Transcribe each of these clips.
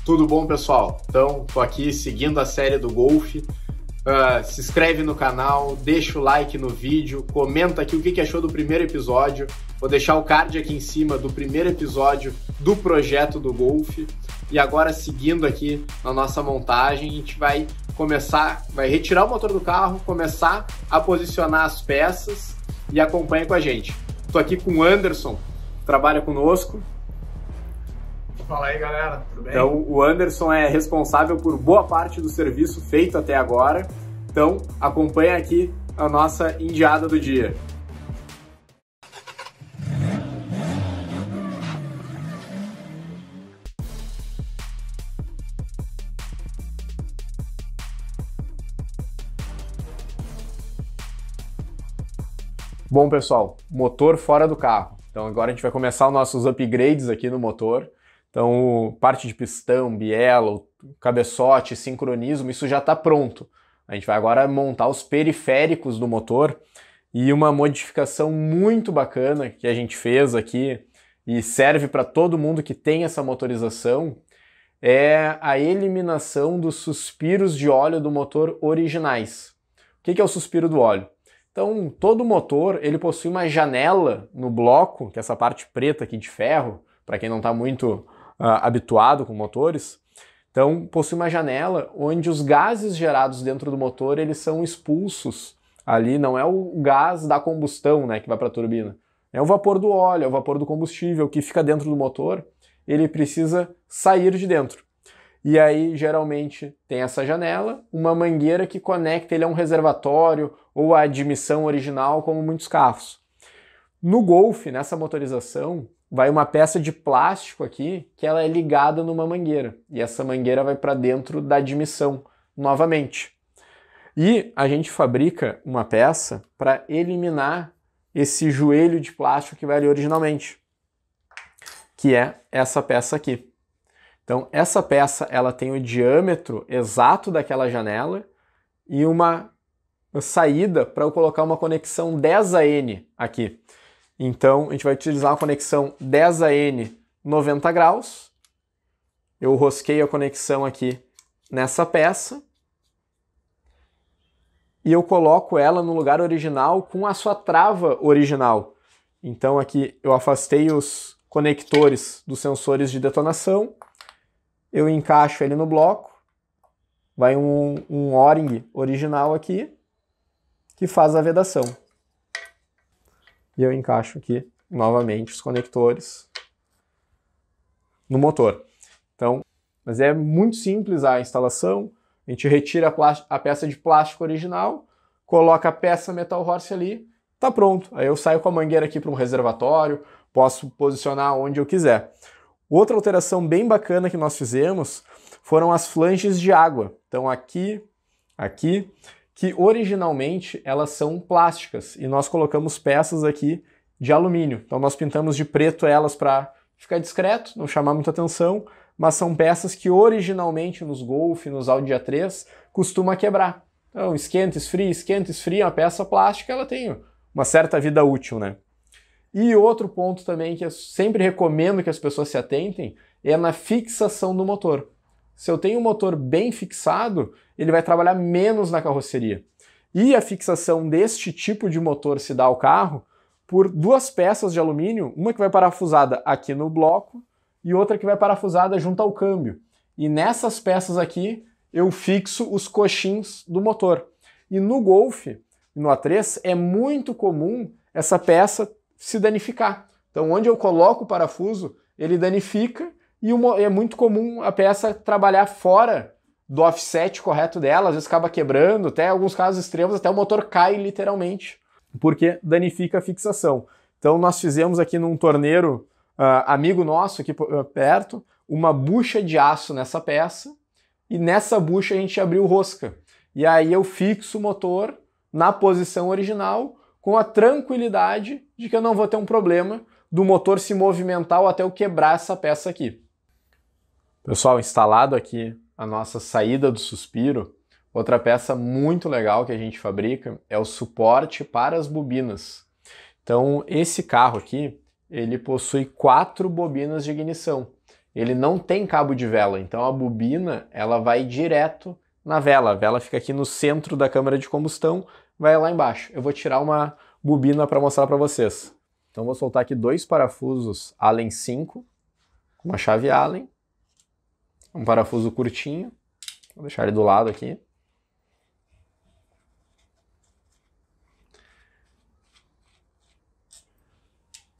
Tudo bom, pessoal? Então, tô aqui seguindo a série do Golf. Se inscreve no canal, deixa o like no vídeo, comenta aqui o que achou do primeiro episódio. Vou deixar o card aqui em cima do primeiro episódio do projeto do Golf. E agora, seguindo aqui na nossa montagem, a gente vai retirar o motor do carro, começar a posicionar as peças e acompanha com a gente. Tô aqui com o Anderson, que trabalha conosco. Fala aí, galera, tudo bem? Então, o Anderson é responsável por boa parte do serviço feito até agora. Então, acompanha aqui a nossa indiada do dia. Bom, pessoal, motor fora do carro. Então, agora a gente vai começar os nossos upgrades aqui no motor. Então, parte de pistão, biela, cabeçote, sincronismo, isso já está pronto. A gente vai agora montar os periféricos do motor e uma modificação muito bacana que a gente fez aqui e serve para todo mundo que tem essa motorização é a eliminação dos suspiros de óleo do motor originais. O que é o suspiro do óleo? Então, todo motor ele possui uma janela no bloco, que é essa parte preta aqui de ferro, para quem não está muito habituado com motores. Então, possui uma janela onde os gases gerados dentro do motor eles são expulsos ali, não é o gás da combustão, né, que vai para a turbina. É o vapor do óleo, é o vapor do combustível que fica dentro do motor, ele precisa sair de dentro. E aí, geralmente, tem essa janela, uma mangueira que conecta ele a um reservatório ou a admissão original, como muitos carros. No Golf, nessa motorização, vai uma peça de plástico aqui que ela é ligada numa mangueira. E essa mangueira vai para dentro da admissão, novamente. E a gente fabrica uma peça para eliminar esse joelho de plástico que vai ali originalmente, que é essa peça aqui. Então, essa peça ela tem o diâmetro exato daquela janela e uma saída para eu colocar uma conexão 10AN aqui. Então, a gente vai utilizar a conexão 10AN 90 graus. Eu rosqueio a conexão aqui nessa peça. E eu coloco ela no lugar original com a sua trava original. Então, aqui eu afastei os conectores dos sensores de detonação. Eu encaixo ele no bloco. Vai um O-ring original aqui, que faz a vedação. E eu encaixo aqui, novamente, os conectores no motor. Então, mas é muito simples a instalação. A gente retira a peça de plástico original, coloca a peça Metal Horse ali, tá pronto. Aí eu saio com a mangueira aqui para um reservatório, posso posicionar onde eu quiser. Outra alteração bem bacana que nós fizemos foram as flanges de água. Então aqui, que originalmente elas são plásticas e nós colocamos peças aqui de alumínio. Então nós pintamos de preto elas para ficar discreto, não chamar muita atenção, mas são peças que originalmente nos Golf, nos Audi A3, costuma quebrar. Então esquenta, esfria, uma peça plástica ela tem uma certa vida útil, né? E outro ponto também que eu sempre recomendo que as pessoas se atentem é na fixação do motor. Se eu tenho um motor bem fixado, ele vai trabalhar menos na carroceria. E a fixação deste tipo de motor se dá ao carro por duas peças de alumínio, uma que vai parafusada aqui no bloco e outra que vai parafusada junto ao câmbio. E nessas peças aqui eu fixo os coxins do motor. E no Golf, no A3, é muito comum essa peça se danificar. Então onde eu coloco o parafuso, ele danifica e é muito comum a peça trabalhar fora do offset correto dela, às vezes acaba quebrando, até em alguns casos extremos, até o motor cai literalmente, porque danifica a fixação. Então nós fizemos aqui num torneiro amigo nosso aqui perto, uma bucha de aço nessa peça, e nessa bucha a gente abriu rosca. E aí eu fixo o motor na posição original, com a tranquilidade de que eu não vou ter um problema do motor se movimentar ou até eu quebrar essa peça aqui. Pessoal, instalado aqui a nossa saída do suspiro, outra peça muito legal que a gente fabrica é o suporte para as bobinas. Então, esse carro aqui, ele possui 4 bobinas de ignição. ele não tem cabo de vela, então a bobina ela vai direto na vela. A vela fica aqui no centro da câmara de combustão, vai lá embaixo. Eu vou tirar uma bobina para mostrar para vocês. Então vou soltar aqui 2 parafusos Allen 5, com uma chave Allen, um parafuso curtinho, vou deixar ele do lado aqui.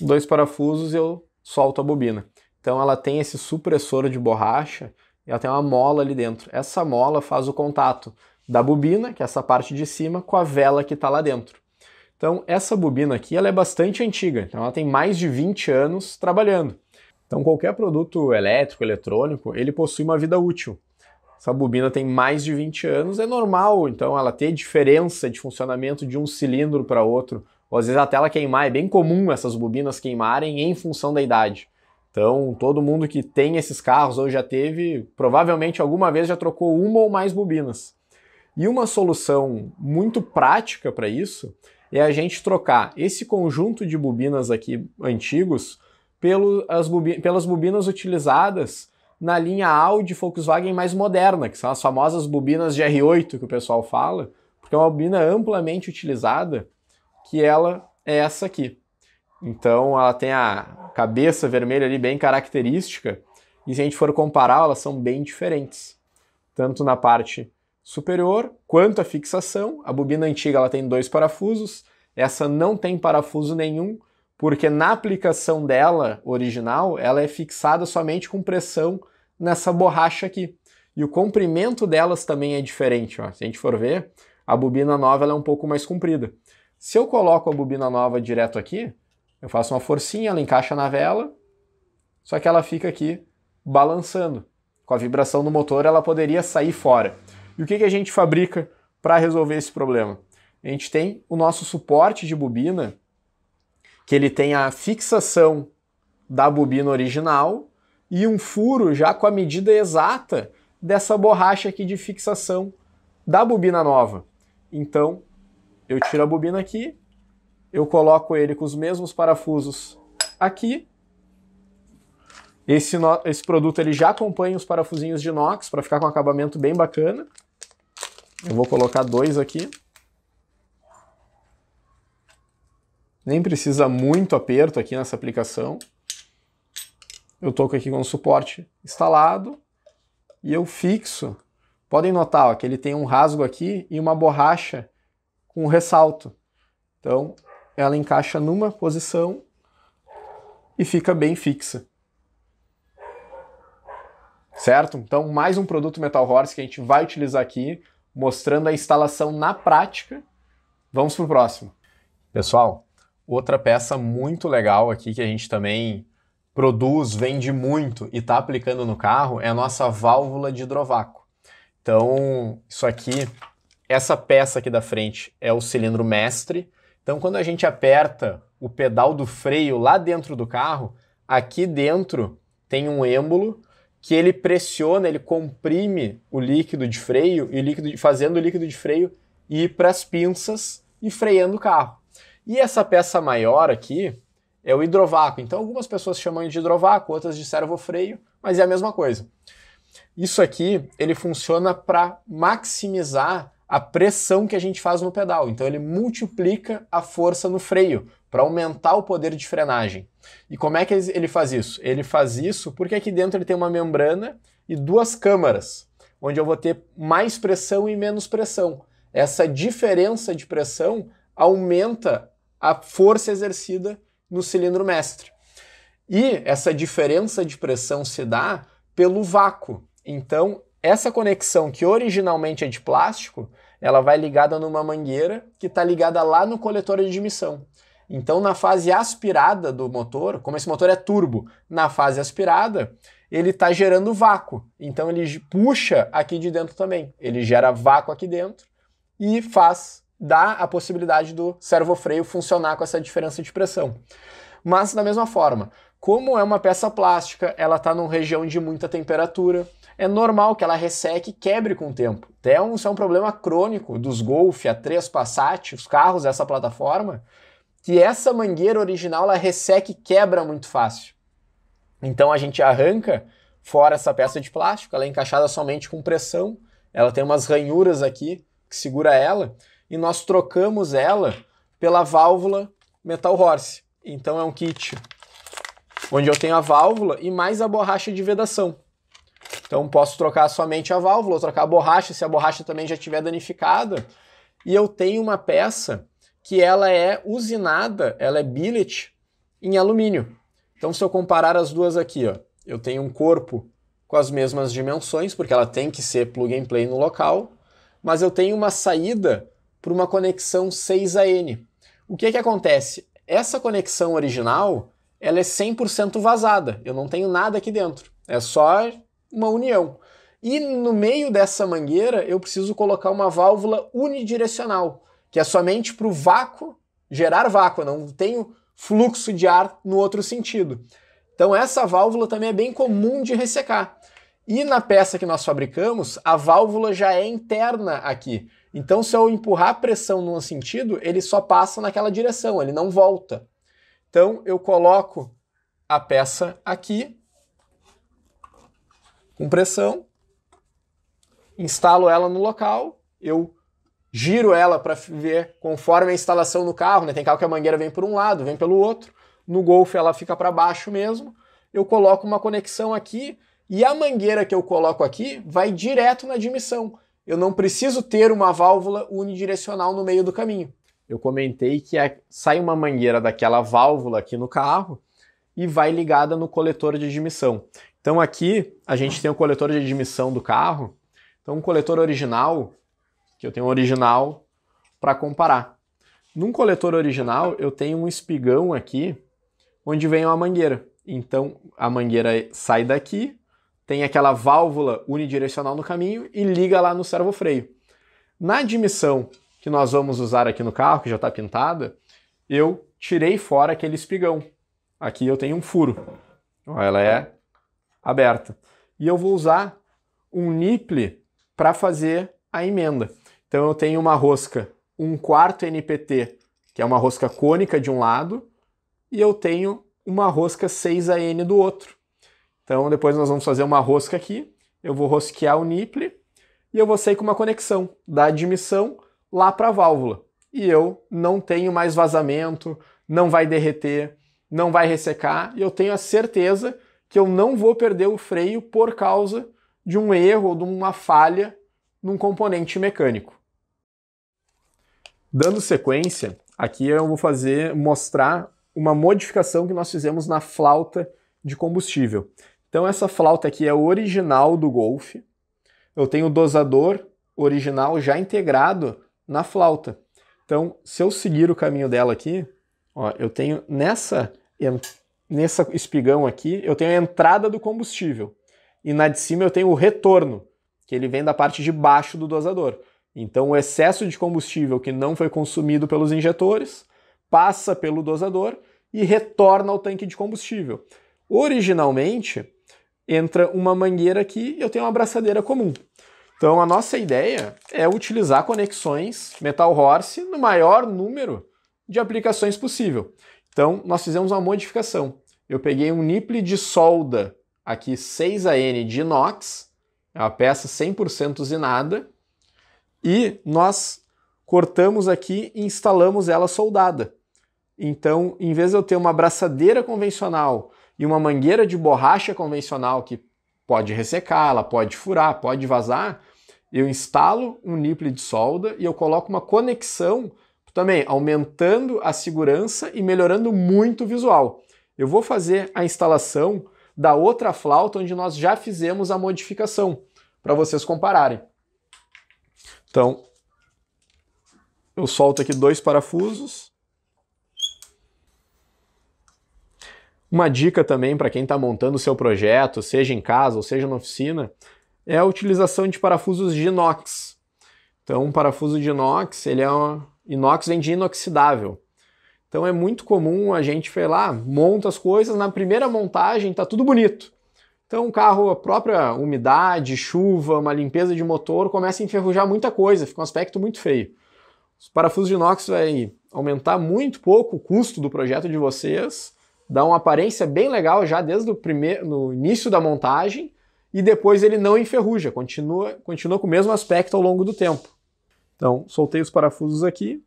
Dois parafusos e eu solto a bobina. Então ela tem esse supressor de borracha e ela tem uma mola ali dentro. Essa mola faz o contato da bobina, que é essa parte de cima, com a vela que está lá dentro. Então essa bobina aqui ela é bastante antiga, então ela tem mais de 20 anos trabalhando. Então qualquer produto elétrico, eletrônico, ele possui uma vida útil. Essa bobina tem mais de 20 anos, é normal então ela ter diferença de funcionamento de um cilindro para outro, ou às vezes até ela queimar. É bem comum essas bobinas queimarem em função da idade. Então todo mundo que tem esses carros ou já teve, provavelmente alguma vez já trocou uma ou mais bobinas. E uma solução muito prática para isso é a gente trocar esse conjunto de bobinas aqui antigos pelas bobinas utilizadas na linha Audi Volkswagen mais moderna, que são as famosas bobinas de R8 que o pessoal fala, porque é uma bobina amplamente utilizada, que ela é essa aqui. Então ela tem a cabeça vermelha ali bem característica, e se a gente for comparar, elas são bem diferentes. Tanto na parte superior, quanto a fixação. A bobina antiga ela tem 2 parafusos, essa não tem parafuso nenhum, porque na aplicação dela original, ela é fixada somente com pressão nessa borracha aqui. E o comprimento delas também é diferente. Ó. Se a gente for ver, a bobina nova ela é um pouco mais comprida. Se eu coloco a bobina nova direto aqui, eu faço uma forcinha, ela encaixa na vela, só que ela fica aqui balançando. Com a vibração do motor, ela poderia sair fora. E o que a gente fabrica para resolver esse problema? A gente tem o nosso suporte de bobina, que ele tem a fixação da bobina original e um furo já com a medida exata dessa borracha aqui de fixação da bobina nova. Então, eu tiro a bobina aqui, eu coloco ele com os mesmos parafusos aqui. Esse produto ele já acompanha os parafusinhos de inox para ficar com um acabamento bem bacana. Eu vou colocar 2 aqui. Nem precisa muito aperto aqui nessa aplicação. Eu estou aqui com o suporte instalado e eu fixo. Podem notar ó, que ele tem um rasgo aqui e uma borracha com ressalto. Então ela encaixa numa posição e fica bem fixa. Certo? Então mais um produto Metal Horse que a gente vai utilizar aqui, mostrando a instalação na prática. Vamos para o próximo. Pessoal, outra peça muito legal aqui que a gente também produz, vende muito e está aplicando no carro é a nossa válvula de hidrovácuo. Então, isso aqui, essa peça aqui da frente é o cilindro mestre. Então, quando a gente aperta o pedal do freio lá dentro do carro, aqui dentro tem um êmbolo que ele pressiona, ele comprime o líquido de freio, e fazendo o líquido de freio ir para as pinças e freando o carro. E essa peça maior aqui é o hidrovácuo. Então algumas pessoas chamam de hidrovácuo, outras de servofreio, mas é a mesma coisa. Isso aqui, ele funciona para maximizar a pressão que a gente faz no pedal. Então ele multiplica a força no freio, para aumentar o poder de frenagem. E como é que ele faz isso? Ele faz isso porque aqui dentro ele tem uma membrana e 2 câmaras, onde eu vou ter mais pressão e menos pressão. Essa diferença de pressão aumenta a força exercida no cilindro mestre. E essa diferença de pressão se dá pelo vácuo. Então, essa conexão que originalmente é de plástico, ela vai ligada numa mangueira que está ligada lá no coletor de admissão. Então, na fase aspirada do motor, como esse motor é turbo, na fase aspirada, ele está gerando vácuo. Então, ele puxa aqui de dentro também. Ele gera vácuo aqui dentro e dá a possibilidade do servofreio funcionar com essa diferença de pressão. Mas, da mesma forma, como é uma peça plástica, ela está numa região de muita temperatura, é normal que ela resseque e quebre com o tempo. Até isso é um problema crônico dos Golf, A3, Passat, os carros dessa plataforma, que essa mangueira original ela resseca e quebra muito fácil. Então a gente arranca fora essa peça de plástico, ela é encaixada somente com pressão, ela tem umas ranhuras aqui que segura ela, e nós trocamos ela pela válvula Metal Horse. Então é um kit onde eu tenho a válvula e mais a borracha de vedação. Então posso trocar somente a válvula, ou trocar a borracha, se a borracha também já estiver danificada. E eu tenho uma peça que ela é usinada, ela é billet em alumínio. Então se eu comparar as duas aqui, ó, eu tenho um corpo com as mesmas dimensões, porque ela tem que ser plug and play no local, mas eu tenho uma saída para uma conexão 6AN. O que acontece? Essa conexão original, ela é 100% vazada, eu não tenho nada aqui dentro, é só uma união. E no meio dessa mangueira eu preciso colocar uma válvula unidirecional, que é somente para o vácuo, gerar vácuo, eu não tenho fluxo de ar no outro sentido. Então essa válvula também é bem comum de ressecar. E na peça que nós fabricamos, a válvula já é interna aqui. Então se eu empurrar a pressão num sentido, ele só passa naquela direção, ele não volta. Então eu coloco a peça aqui, com pressão, instalo ela no local, eu giro ela para ver conforme a instalação no carro, né? Tem carro que a mangueira vem por um lado, vem pelo outro, no Golf ela fica para baixo mesmo, eu coloco uma conexão aqui e a mangueira que eu coloco aqui vai direto na admissão. Eu não preciso ter uma válvula unidirecional no meio do caminho. Eu comentei que sai uma mangueira daquela válvula aqui no carro e vai ligada no coletor de admissão. Então aqui a gente tem o coletor de admissão do carro. Então um coletor original, que eu tenho um original para comparar. Num coletor original eu tenho um espigão aqui onde vem uma mangueira. Então a mangueira sai daqui, tem aquela válvula unidirecional no caminho e liga lá no servofreio. Na admissão que nós vamos usar aqui no carro, que já está pintada, eu tirei fora aquele espigão. Aqui eu tenho um furo. Ela é aberta. E eu vou usar um nipple para fazer a emenda. Então eu tenho uma rosca 1/4 NPT, que é uma rosca cônica de um lado, e eu tenho uma rosca 6AN do outro. Então depois nós vamos fazer uma rosca aqui, eu vou rosquear o nipple e eu vou sair com uma conexão da admissão lá para a válvula. E eu não tenho mais vazamento, não vai derreter, não vai ressecar, e eu tenho a certeza que eu não vou perder o freio por causa de um erro ou de uma falha num componente mecânico. Dando sequência, aqui eu vou mostrar uma modificação que nós fizemos na flauta de combustível. Então essa flauta aqui é original do Golf. Eu tenho o dosador original já integrado na flauta. Então, se eu seguir o caminho dela aqui, ó, eu tenho nessa espigão aqui, eu tenho a entrada do combustível. E na de cima eu tenho o retorno, que ele vem da parte de baixo do dosador. Então o excesso de combustível que não foi consumido pelos injetores passa pelo dosador e retorna ao tanque de combustível. Originalmente, entra uma mangueira aqui e eu tenho uma abraçadeira comum. Então a nossa ideia é utilizar conexões Metal Horse no maior número de aplicações possível. Então nós fizemos uma modificação. Eu peguei um nipple de solda aqui 6AN de inox, é uma peça 100% usinada, e nós cortamos aqui e instalamos ela soldada. Então, em vez de eu ter uma abraçadeira convencional e uma mangueira de borracha convencional que pode ressecar, ela pode furar, pode vazar, eu instalo um nipple de solda e eu coloco uma conexão também, aumentando a segurança e melhorando muito o visual. Eu vou fazer a instalação da outra flauta onde nós já fizemos a modificação, para vocês compararem. Então, eu solto aqui 2 parafusos. Uma dica também para quem está montando o seu projeto, seja em casa ou seja na oficina, é a utilização de parafusos de inox. Então, um parafuso de inox, inox vem de inoxidável. Então é muito comum a gente, sei lá, monta as coisas, na primeira montagem tá tudo bonito. Então o carro, a própria umidade, chuva, uma limpeza de motor, começa a enferrujar muita coisa, fica um aspecto muito feio. Os parafusos de inox vai aumentar muito pouco o custo do projeto de vocês, dá uma aparência bem legal já desde no início da montagem, e depois ele não enferruja, continua com o mesmo aspecto ao longo do tempo. Então, soltei os parafusos aqui,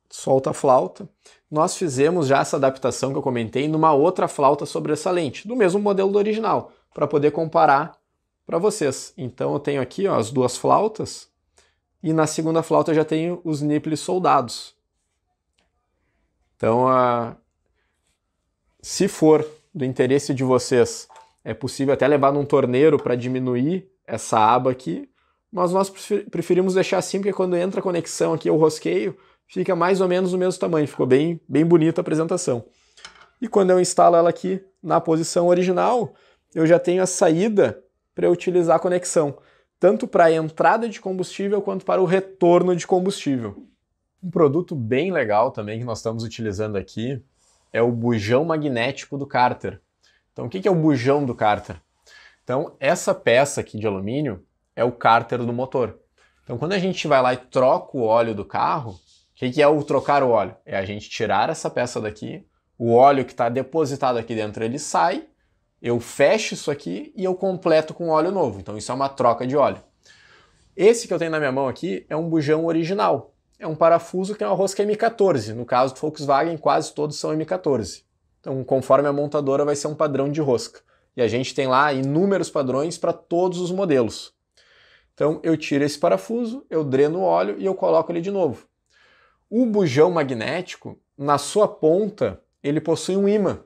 solta a flauta. Nós fizemos já essa adaptação que eu comentei numa outra flauta sobressalente, do mesmo modelo do original, para poder comparar para vocês. Então eu tenho aqui, ó, as duas flautas, e na segunda flauta eu já tenho os nipples soldados. Então, se for do interesse de vocês, é possível até levar num torneiro para diminuir essa aba aqui, mas nós preferimos deixar assim, porque quando entra a conexão aqui, o rosqueio, fica mais ou menos do mesmo tamanho, ficou bem bonita a apresentação. E quando eu instalo ela aqui na posição original, eu já tenho a saída para eu utilizar a conexão, tanto para a entrada de combustível quanto para o retorno de combustível. Um produto bem legal também que nós estamos utilizando aqui é o bujão magnético do cárter. Então o que é o bujão do cárter? Então essa peça aqui de alumínio é o cárter do motor. Então quando a gente vai lá e troca o óleo do carro, o que é o trocar o óleo? É a gente tirar essa peça daqui, o óleo que está depositado aqui dentro ele sai, eu fecho isso aqui e eu completo com óleo novo. Então isso é uma troca de óleo. Esse que eu tenho na minha mão aqui é um bujão original. É um parafuso que é uma rosca M14. No caso do Volkswagen, quase todos são M14. Então, conforme a montadora, vai ser um padrão de rosca. E a gente tem lá inúmeros padrões para todos os modelos. Então, eu tiro esse parafuso, eu dreno o óleo e eu coloco ele de novo. O bujão magnético, na sua ponta, ele possui um ímã.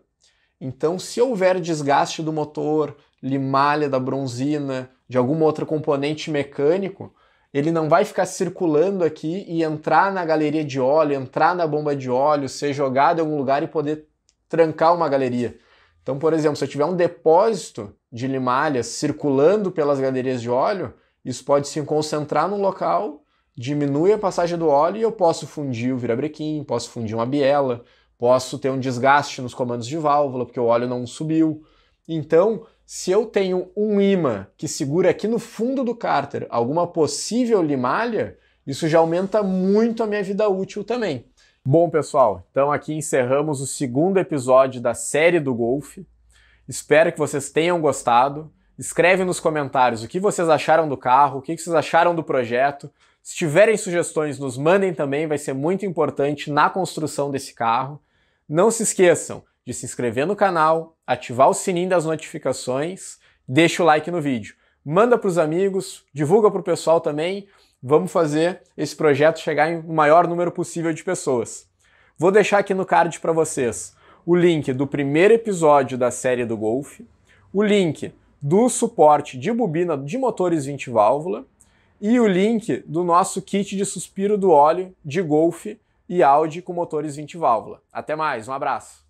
Então, se houver desgaste do motor, limalha da bronzina, de algum outro componente mecânico, ele não vai ficar circulando aqui e entrar na galeria de óleo, entrar na bomba de óleo, ser jogado em algum lugar e poder trancar uma galeria. Então, por exemplo, se eu tiver um depósito de limalhas circulando pelas galerias de óleo, isso pode se concentrar num local, diminui a passagem do óleo e eu posso fundir o virabrequim, posso fundir uma biela, posso ter um desgaste nos comandos de válvula, porque o óleo não subiu. Então, se eu tenho um ímã que segura aqui no fundo do cárter alguma possível limalha, isso já aumenta muito a minha vida útil também. Bom, pessoal, então aqui encerramos o segundo episódio da série do Golf. Espero que vocês tenham gostado. Escreve nos comentários o que vocês acharam do carro, o que vocês acharam do projeto. Se tiverem sugestões, nos mandem também, vai ser muito importante na construção desse carro. Não se esqueçam de se inscrever no canal, ativar o sininho das notificações, deixa o like no vídeo. Manda para os amigos, divulga para o pessoal também. Vamos fazer esse projeto chegar em o maior número possível de pessoas. Vou deixar aqui no card para vocês o link do primeiro episódio da série do Golf, o link do suporte de bobina de motores 20 válvula e o link do nosso kit de suspiro do óleo de Golf e Audi com motores 20 válvula. Até mais, um abraço!